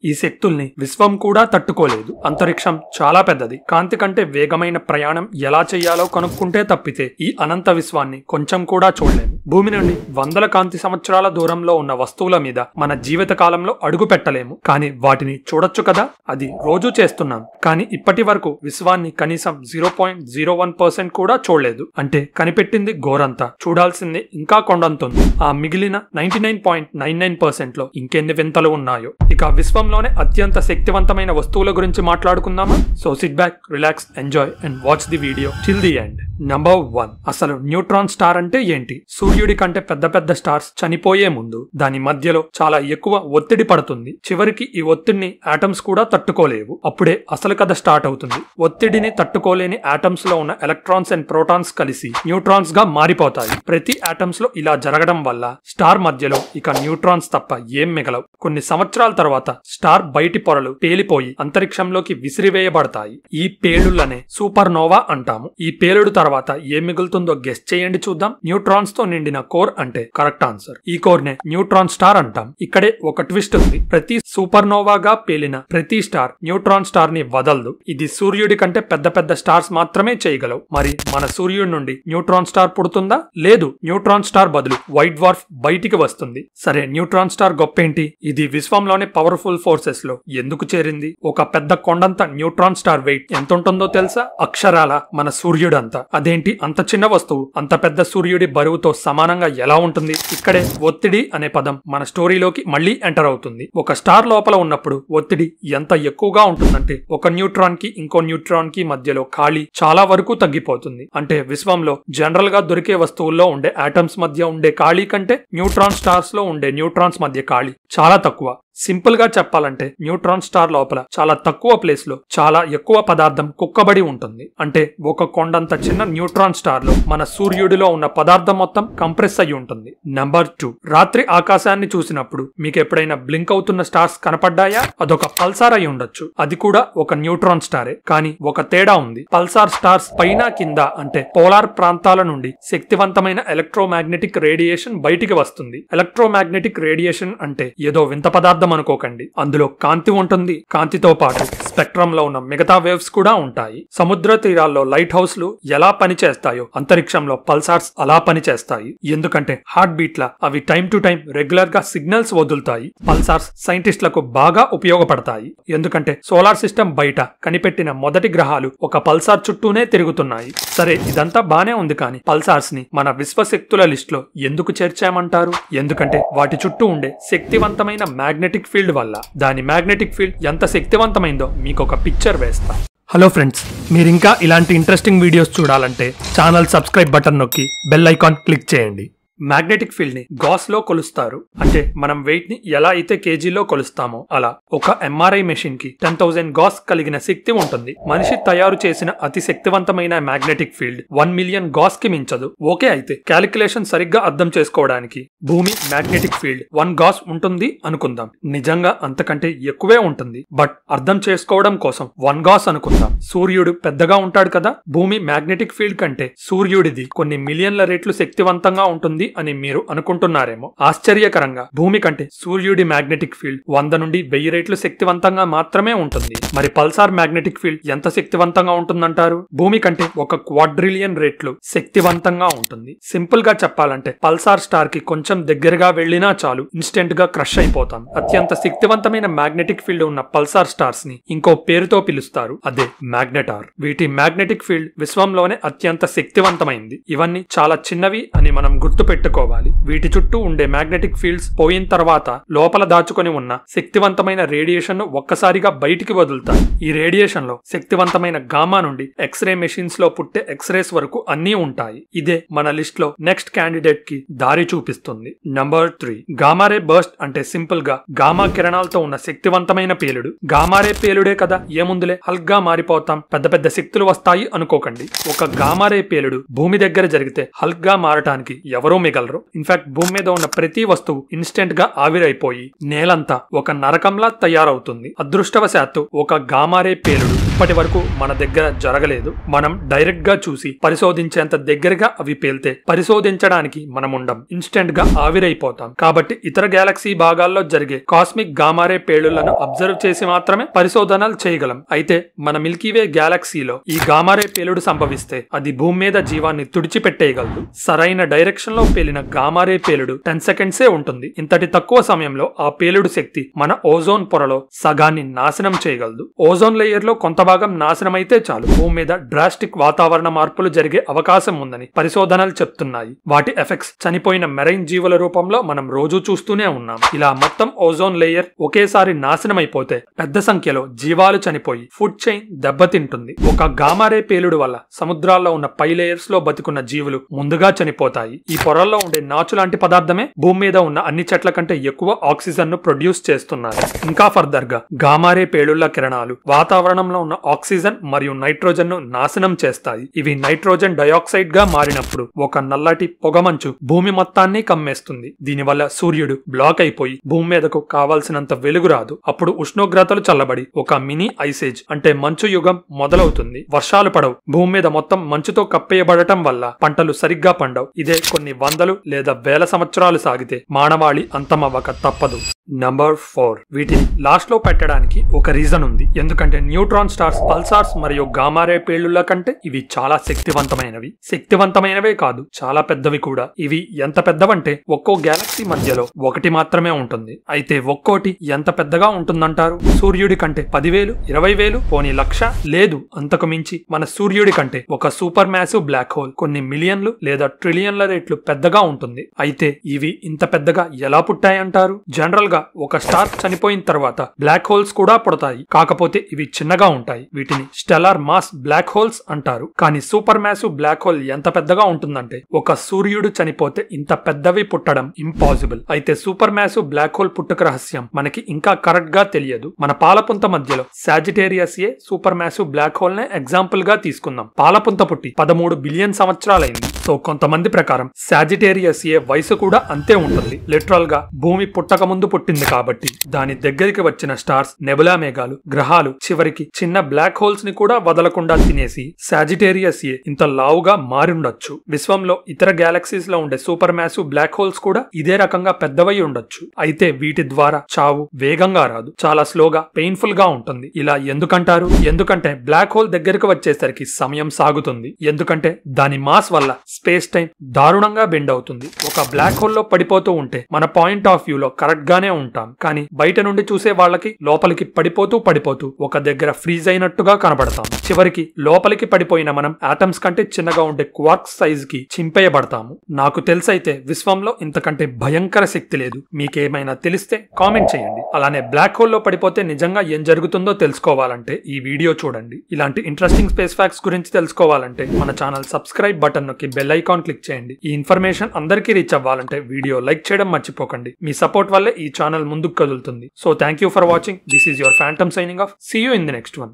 ఈ శక్తుల్ని విశ్వం కూడా తట్టుకోలేదు. అంతరిక్షం చాలా పెద్దది. కాంతి కంటే వేగమైన ప్రయాణం ఎలా చెయ్యాలో కనుక్కుంటే తప్పితే ఈ అనంత విశ్వాన్ని కొంచెం కూడా చూడలేము. భూమి నుండి వందల కాంతి సంవత్సరాల దూరంలో ఉన్న వస్తువుల మీద మన జీవిత కాలంలో అడుగు పెట్టలేము. కానీ వాటిని చూడొచ్చు కదా. అది రోజు చేస్తున్నాం. కానీ ఇప్పటి వరకు విశ్వాన్ని కనీసం 0.01% కూడా చూడలేదు. అంటే కనిపెట్టింది గోరంతా, చూడాల్సింది ఇంకా కొండంతుంది. ఆ మిగిలిన 99.99% లో ఇంకెన్ని వింతలు ఉన్నాయో. ఇక విశ్వంలోనే అత్యంత శక్తివంతమైన వస్తువుల గురించి మాట్లాడుకుందామా? So sit back, relax, enjoy and watch the video till the end. Number 1, అసలు న్యూట్రాన్ స్టార్ అంటే ఏంటి? సూర్యుడి కంటే పెద్ద పెద్ద స్టార్స్ చనిపోయే ముందు దాని మధ్యలో చాలా ఎక్కువ ఒత్తిడి పడుతుంది. చివరికి ఈ ఒత్తిడిని ఆటమ్స్ కూడా తట్టుకోలేవు. అప్పుడే అసలు కథ స్టార్ట్ అవుతుంది. ఒత్తిడిని తట్టుకోలేని ఆటమ్స్ లో ఉన్న ఎలక్ట్రాన్స్ అండ్ ప్రోటాన్స్ కలిసి న్యూట్రాన్స్ గా మారిపోతాయి. ప్రతి ఆటమ్స్ లో ఇలా జరగడం వల్ల స్టార్ మధ్యలో ఇక న్యూట్రాన్స్ తప్ప ఏం మిగలవు. కొన్ని సంవత్సరాల తర్వాత స్టార్ బయటి పొరలు పేలిపోయి అంతరిక్షంలోకి విసిరివేయబడతాయి. ఈ పేలుళ్లనే సూపర్ నోవా అంటాము. ఈ పేలుడు తర్వాత ఏం మిగులుతుందో గెస్ చేయండి చూద్దాం. న్యూట్రాన్స్ తో నిండిన కోర్ అంటే కరెక్ట్ ఆన్సర్. ఈ కోర్ నే న్యూట్రాన్ స్టార్ అంటాం. ఇక్కడే ఒక ట్విస్ట్ ఉంది. ప్రతి సూపర్ నోవాగా పేలిన ప్రతి స్టార్ న్యూట్రాన్ స్టార్ ని వదలదు. ఇది సూర్యుడి కంటే పెద్ద పెద్ద స్టార్స్ మాత్రమే చేయగలవు. మరి మన సూర్యుడి నుండి న్యూట్రాన్ స్టార్ పుడుతుందా? లేదు. న్యూట్రాన్ స్టార్ బదులు వైట్ డ్వార్ఫ్ బయటికి వస్తుంది. సరే, న్యూట్రాన్ స్టార్ గొప్పేంటి? ఇది విశ్వంలోని పవర్ఫుల్ ఫోర్సెస్ లో ఎందుకు చేరింది? ఒక పెద్ద కొండంత న్యూట్రాన్ స్టార్ వెయిట్ ఎంత ఉంటుందో తెలుసా? అక్షరాల మన సూర్యుడంతా. అదేంటి అంత చిన్న వస్తువు అంత పెద్ద సూర్యుడి బరువుతో సమానంగా ఎలా ఉంటుంది? ఇక్కడే ఒత్తిడి అనే పదం మన స్టోరీలోకి మళ్ళీ ఎంటర్ అవుతుంది. ఒక స్టార్ లోపల ఉన్నప్పుడు ఒత్తిడి ఎంత ఎక్కువగా ఉంటుందంటే ఒక న్యూట్రాన్ కి ఇంకో న్యూట్రాన్ కి మధ్యలో ఖాళీ చాలా వరకు తగ్గిపోతుంది. అంటే విశ్వంలో జనరల్ గా దొరికే వస్తువుల్లో ఉండే ఆటమ్స్ మధ్య ఉండే ఖాళీ కంటే న్యూట్రాన్ స్టార్స్ లో ఉండే న్యూట్రాన్స్ మధ్య ఖాళీ చాలా తక్కువ. సింపుల్ గా చెప్పాలంటే న్యూట్రాన్ స్టార్ లోపల చాలా తక్కువ ప్లేస్ లో చాలా ఎక్కువ పదార్థం కుక్కబడి ఉంటుంది. అంటే ఒక కొండంత చిన్న న్యూట్రాన్ స్టార్ లో మన సూర్యుడిలో ఉన్న పదార్థం మొత్తం కంప్రెస్ అయి ఉంటుంది. నంబర్ 2, రాత్రి ఆకాశాన్ని చూసినప్పుడు మీకు ఎప్పుడైనా బ్లింక్ అవుతున్న స్టార్స్ కనపడ్డాయా? అదొక పల్సార్ అయి ఉండొచ్చు. అది కూడా ఒక న్యూట్రాన్ స్టారే. కానీ ఒక తేడా ఉంది. పల్సార్ స్టార్స్ పైన కింద అంటే పోలార్ ప్రాంతాల నుండి శక్తివంతమైన ఎలక్ట్రోమాగ్నెటిక్ రేడియేషన్ బయటికి వస్తుంది. ఎలక్ట్రోమాగ్నెటిక్ రేడియేషన్ అంటే ఏదో వింత పదార్థం అనుకోకండి. అందులో కాంతి ఉంటుంది. కాంతితో పాటు స్పెక్ట్రమ్ లో ఉన్న మిగతా వేవ్స్ కూడా ఉంటాయి. సముద్ర తీరాల్లో లైట్ హౌస్లు ఎలా పనిచేస్తాయో అంతరిక్షంలో పల్సార్స్ అలా పనిచేస్తాయి. ఎందుకంటే హార్ట్ బీట్ లా అవి టైం టు టైం రెగ్యులర్ గా సిగ్నల్స్ వదులుతాయి. పల్సార్స్ సైంటిస్టులకు బాగా ఉపయోగపడతాయి. ఎందుకంటే సోలార్ సిస్టమ్ బయట కనిపెట్టిన మొదటి గ్రహాలు ఒక పల్సార్ చుట్టూనే తిరుగుతున్నాయి. సరే, ఇదంతా బానే ఉంది. కానీ పల్సార్స్ ని మన విశ్వశక్తుల లిస్ట్ లో ఎందుకు చేర్చామంటారు? ఎందుకంటే వాటి చుట్టూ ఉండే శక్తివంతమైన మ్యాగ్నెటిక్ ఫీల్డ్ వల్ల. దాని మ్యాగ్నెటిక్ ఫీల్డ్ ఎంత శక్తివంతమైందో మీకు ఒక పిక్చర్ వేస్తా. హలో ఫ్రెండ్స్, మీరు ఇంకా ఇలాంటి ఇంట్రెస్టింగ్ వీడియోస్ చూడాలంటే ఛానల్ సబ్స్క్రైబ్ బటన్ నొక్కి బెల్ ఐకాన్ క్లిక్ చేయండి. మ్యాగ్నెటిక్ ఫీల్డ్ ని గాస్ లో కొలుస్తారు. అంటే మనం వెయిట్ ని ఎలా అయితే కేజీలో కొలుస్తామో అలా. ఒక ఎంఆర్ఐ మెషిన్ కి 10,000 గాస్ కలిగిన శక్తి ఉంటుంది. మనిషి తయారు చేసిన అతి శక్తివంతమైన మ్యాగ్నెటిక్ ఫీల్డ్ 1 మిలియన్ గాస్ కి మించదు. ఓకే, అయితే క్యాలిక్యులేషన్ సరిగ్గా అర్థం చేసుకోవడానికి భూమి మ్యాగ్నెటిక్ ఫీల్డ్ 1 గాస్ ఉంటుంది అనుకుందాం. నిజంగా అంతకంటే ఎక్కువే ఉంటుంది. బట్ అర్థం చేసుకోవడం కోసం 1 గాస్ అనుకుందాం. సూర్యుడు పెద్దగా ఉంటాడు కదా. భూమి మ్యాగ్నెటిక్ ఫీల్డ్ కంటే సూర్యుడిది కొన్ని మిలియన్ల రెట్లు శక్తివంతంగా ఉంటుంది అని మీరు అనుకుంటున్నారేమో. ఆశ్చర్యకరంగా భూమి కంటే సూర్యుడి మ్యాగ్నెటిక్ ఫీల్డ్ 100 నుండి 1000 రెట్లు శక్తివంతంగా మాత్రమే ఉంటుంది. మరి పల్సార్ మ్యాగ్నెటిక్ ఫీల్డ్ ఎంత శక్తివంతంగా ఉంటుందంటారు? భూమి కంటే 1 క్వాడ్రిలియన్ రెట్లు శక్తివంతంగా ఉంటుంది. సింపుల్ గా చెప్పాలంటే పల్సార్ స్టార్ కి కొంచెం దగ్గరగా వెళ్లినా చాలు, ఇన్స్టెంట్ గా క్రష్ అయిపోతాం. అత్యంత శక్తివంతమైన మ్యాగ్నెటిక్ ఫీల్డ్ ఉన్న పల్సార్ స్టార్స్ ని ఇంకో పేరుతో పిలుస్తారు. అదే మ్యాగ్నెటార్. వీటి మ్యాగ్నెటిక్ ఫీల్డ్ విశ్వంలోనే అత్యంత శక్తివంతమైంది. ఇవన్నీ చాలా చిన్నవి అని మనం గుర్తుపెట్టుకోవాలి. వీటి చుట్టూ ఉండే మ్యాగ్నెటిక్ ఫీల్డ్స్ పోయిన తర్వాత లోపల దాచుకొని ఉన్న శక్తివంతమైన రేడియేషన్ ను ఒక్కసారిగా బయటికి వదులుతాయి. ఈ రేడియేషన్ లో శక్తివంతమైన గామా నుండి ఎక్స్రే మెషిన్స్ లో పుట్టే ఎక్స్రేస్ వరకు అన్నీ ఉంటాయి. ఇదే మన లిస్ట్ లో నెక్స్ట్ క్యాండిడేట్ కి దారి చూపిస్తుంది. నంబర్ 3, గామారే బర్స్ట్ అంటే సింపుల్ గా గామా కిరణాలతో ఉన్న శక్తివంతమైన పేలుడు. గామారే పేలుడే కదా, ఏముందులే హల్క్ గా మారిపోతాం, పెద్ద పెద్ద శక్తులు వస్తాయి అనుకోకండి. ఒక గామారే పేలుడు భూమి దగ్గర జరిగితే హల్క్ గా మారటానికి ఎవరూ మిగలరు. ఇన్ఫాక్ట్ భూమి మీద ఉన్న ప్రతి వస్తువు ఇన్స్టెంట్ గా ఆవిరైపోయి నేలంతా ఒక నరకంలా తయారవుతుంది. అదృష్టవశాత్తు ఒక గామారే పేలుడు ఇప్పటి వరకు మన దగ్గర జరగలేదు. మనం డైరెక్ట్ గా చూసి పరిశోధించేంత దగ్గరగా అవి పేల్తే పరిశోధించడానికి మనం ఉండం, ఇన్స్టెంట్ గా ఆవిరైపోతాం. కాబట్టి ఇతర గ్యాలక్సీ భాగాల్లో జరిగే కాస్మిక్ గామారే పేలుళ్లను అబ్జర్వ్ చేసి మాత్రమే పరిశోధనలు చేయగలం. అయితే మన మిల్కీవే గ్యాలక్సీలో ఈ గామారే పేలుడు సంభవిస్తే అది భూమి మీద జీవాన్ని తుడిచిపెట్టేయగలదు. సరైన డైరెక్షన్ లో పేలిన గామారే పేలుడు 10 సెకండ్సే ఉంటుంది. ఇంతటి తక్కువ సమయంలో ఆ పేలుడు శక్తి మన ఓజోన్ పొరలో సగాన్ని నాశనం చేయగలదు. ఓజోన్ లేయర్ లో కొంత భాగం నాశనమైతే చాలు భూమి మీద డ్రాస్టిక్ వాతావరణ మార్పులు జరిగే అవకాశం ఉందని పరిశోధనలు చెప్తున్నాయి. వాటి ఎఫెక్ట్స్ చనిపోయిన మెరైన్ జీవుల రూపంలో మనం రోజు చూస్తూనే ఉన్నాం. ఇలా మొత్తం ఓజోన్ లేయర్ ఒకేసారి నాశనమైపోతే పెద్ద సంఖ్యలో జీవాలు చనిపోయి ఫుడ్ చైన్ దెబ్బతింటుంది. ఒక గామారే పేలుడు వల్ల సముద్రాల్లో ఉన్న పై లేయర్స్ లో బతికున్న జీవులు ముందుగా చనిపోతాయి. ఈ పొరల్లో ఉండే నాచు లాంటి పదార్థమే భూమి మీద ఉన్న అన్ని చెట్ల కంటే ఎక్కువ ఆక్సిజన్ ను ప్రొడ్యూస్ చేస్తున్నారు. ఇంకా ఫర్దర్ గా గామారే పేలుళ్ల కిరణాలు వాతావరణంలో ఉన్న ఆక్సిజన్ మరియు నైట్రోజన్ ను నాశనం చేస్తాయి. ఇవి నైట్రోజన్ డయాక్సైడ్ గా మారినప్పుడు ఒక నల్లటి పొగమంచు భూమి మొత్తాన్ని కమ్మేస్తుంది. దీనివల్ల సూర్యుడు బ్లాక్ అయిపోయి భూమి మీదకు కావాల్సినంత వెలుగు రాదు. అప్పుడు ఉష్ణోగ్రతలు చల్లబడి ఒక మినీ ఐసేజ్ అంటే మంచు యుగం మొదలవుతుంది. వర్షాలు పడవు. భూమి మీద మొత్తం మంచుతో కప్పేయబడటం వల్ల పంటలు సరిగ్గా పండవు. ఇదే కొన్ని వందలు లేదా వేల సంవత్సరాలు సాగితే మానవాళి అంతమవ్వక తప్పదు. నంబర్ 4, వీటిని లాస్ట్ లో పెట్టడానికి ఒక రీజన్ ఉంది. ఎందుకంటే న్యూట్రాన్ స్టార్స్, పల్సార్స్ మరియు గామారే పేలుళ్ల కంటే ఇవి చాలా శక్తివంతమైనవి. శక్తివంతమైనవే కాదు, చాలా పెద్దవి కూడా. ఇవి ఎంత పెద్దవంటే ఒక్కో గ్యాలక్సీ మధ్యలో ఒకటి మాత్రమే ఉంటుంది. అయితే ఒక్కోటి ఎంత పెద్దగా ఉంటుందంటారు? సూర్యుడి కంటే 10,000, 20,000, పోనీ 1,00,000 లేదు, అంతకు మించి. మన సూర్యుడి కంటే ఒక సూపర్ మ్యాసివ్ బ్లాక్ హోల్ కొన్ని మిలియన్లు లేదా ట్రిలియన్ల రేట్లు పెద్దగా ఉంటుంది. అయితే ఇవి ఇంత పెద్దగా ఎలా పుట్టాయంటారు? జనరల్ గా ఒక స్టార్ చనిపోయిన తర్వాత బ్లాక్ హోల్స్ కూడా పుడతాయి. కాకపోతే ఇవి చిన్నగా ఉంటాయి. వీటిని స్టెల్లార్ మాస్ బ్లాక్ హోల్స్ అంటారు. కానీ సూపర్ మ్యాసివ్ బ్లాక్ హోల్ ఎంత పెద్దగా ఉంటుందంటే ఒక సూర్యుడు చనిపోతే ఇంత పెద్దవి పుట్టడం ఇంపాసిబుల్. అయితే సూపర్ మ్యాసివ్ బ్లాక్ హోల్ పుట్టుక రహస్యం మనకి ఇంకా కరెక్ట్ గా తెలియదు. మన పాలపుంత మధ్యలో సాజిటేరియస్ ఏ సూపర్ మ్యాసివ్ బ్లాక్ హోల్ నే ఎగ్జాంపుల్ గా తీసుకుందాం. పాలపుంత పుట్టి 13 బిలియన్ సంవత్సరాలైంది. సో కొంతమంది ప్రకారం సాజిటేరియస్ ఏ వయసు కూడా అంతే ఉంటుంది. లిటరల్ గా భూమి పుట్టక ముందు పుట్టింది కాబట్టి దాని దగ్గరికి వచ్చిన స్టార్స్, నెబులా మేఘాలు, గ్రహాలు చివరికి చిన్న బ్లాక్ హోల్స్ ని కూడా వదలకుండా తినేసి సాజిటేరియస్ ఏ ఇంత లావుగా మారిండొచ్చు. విశ్వంలో ఇతర గ్యాలక్సీస్ లో ఉండే సూపర్ మ్యాసివ్ బ్లాక్ హోల్స్ కూడా ఇదే రకంగా పెద్దవై ఉండొచ్చు. అయితే వీటి ద్వారా చావు వేగంగా రాదు, చాలా స్లోగా పెయిన్ఫుల్ గా ఉంటుంది. ఇలా ఎందుకంటారు? ఎందుకంటే బ్లాక్ హోల్ దగ్గరికి వచ్చేసరికి సమయం సాగుతుంది. ఎందుకంటే దాని మాస్ వల్ల స్పేస్ టైం దారుణంగా బెండ్ అవుతుంది. ఒక బ్లాక్ హోల్ లో పడిపోతూ ఉంటే మన పాయింట్ ఆఫ్ వ్యూ లో కరెక్ట్ గానే ఉంటాం. కానీ బయట నుండి చూసే వాళ్ళకి లోపలికి పడిపోతూ ఒక దగ్గర ఫ్రీజ్ అయినట్టుగా కనబడతాం. చివరికి లోపలికి పడిపోయిన మనం ఆటమ్స్ కంటే చిన్నగా ఉండే క్వార్క్స్ సైజ్ కి చింపేయబడతాము. నాకు తెలిసైతే విశ్వంలో ఇంతకంటే భయంకర శక్తి లేదు. మీకేమైనా తెలిస్తే కామెంట్ చేయండి. అలానే బ్లాక్ హోల్ లో పడిపోతే నిజంగా ఏం జరుగుతుందో తెలుసుకోవాలంటే ఈ వీడియో చూడండి. ఇలాంటి ఇంట్రెస్టింగ్ స్పేస్ ఫ్యాక్ట్స్ గురించి తెలుసుకోవాలంటే మన ఛానల్ సబ్స్క్రైబ్ బటన్ నొక్కి బెల్ ఐకాన్ క్లిక్ చేయండి. ఈ ఇన్ఫర్మేషన్ అందరికీ రీచ్ అవ్వాలంటే వీడియో లైక్ చేయడం మర్చిపోకండి. మీ సపోర్ట్ వల్లే ఈ ఛానల్ ముందుకు కదులుతుంది. So thank you for watching. This is your phantom signing off. See you in the next one.